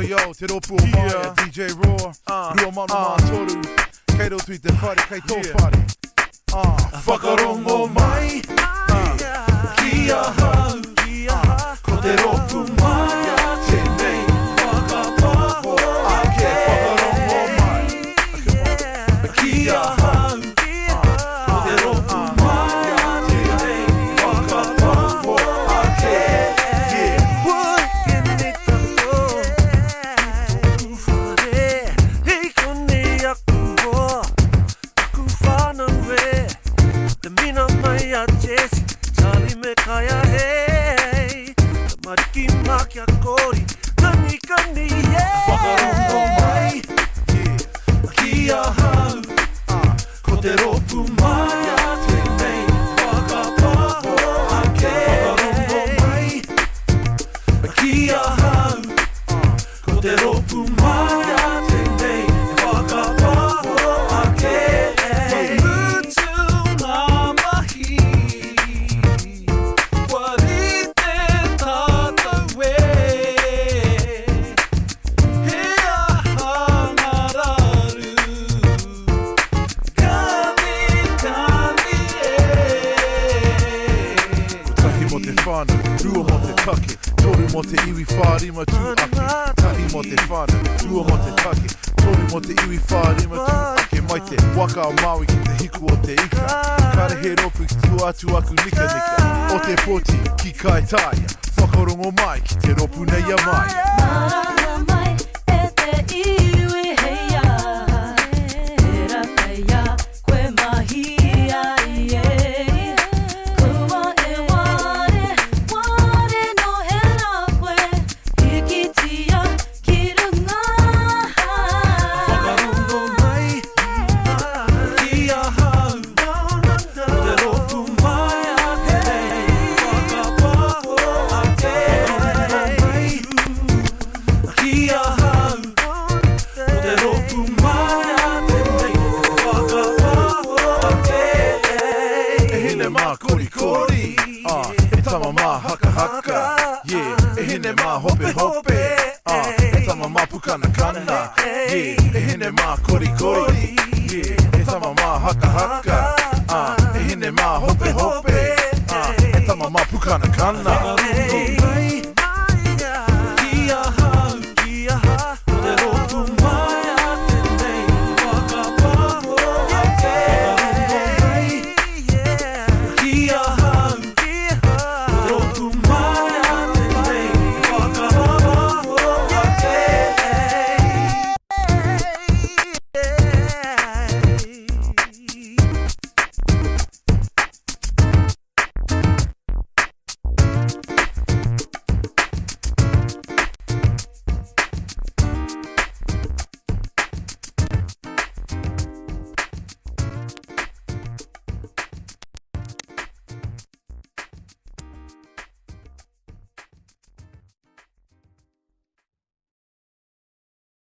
yo, te ropu o mai a DJ Raw. Rua mana mātoru, kei ro tui te whare, kei tō whare. Whakarongo mai, kia hau, ko te ropu mai a tēnei whakapaho ake. Whakarongo mai, kia hau, ko te ropu mai a tēnei whakapaho ake. Kaya hey, mariki makia kori, kani kani yeah. Whakarongo mai, kia hau, ko te ropu mai a tēnei whakapaho ake. Whakarongo mai, kia hau, ko te ropu mai a tēnei whakapaho ake. Rua mo te take, toru mo te iwi whārima tū ake. Tahi mo te whānau, rua mo te take, toru mo te iwi whārima tū ake. Mai te waka o Maui ki te hiku o te ika. Kare he ropu ki tu atu aku nika nika. O te poti ki kai taia, whakarongo mai ki te ropu nei a maia. Marara mai e te iwi heia, e rapeia koe mahia ie. E tama mā haka haka, yeah. E hine mā hope hope, e tama mā pukana kana, yeah. E hine mā kori kori, yeah. E tama mā haka haka, e hine mā hope hope, e tama mā pukana kana.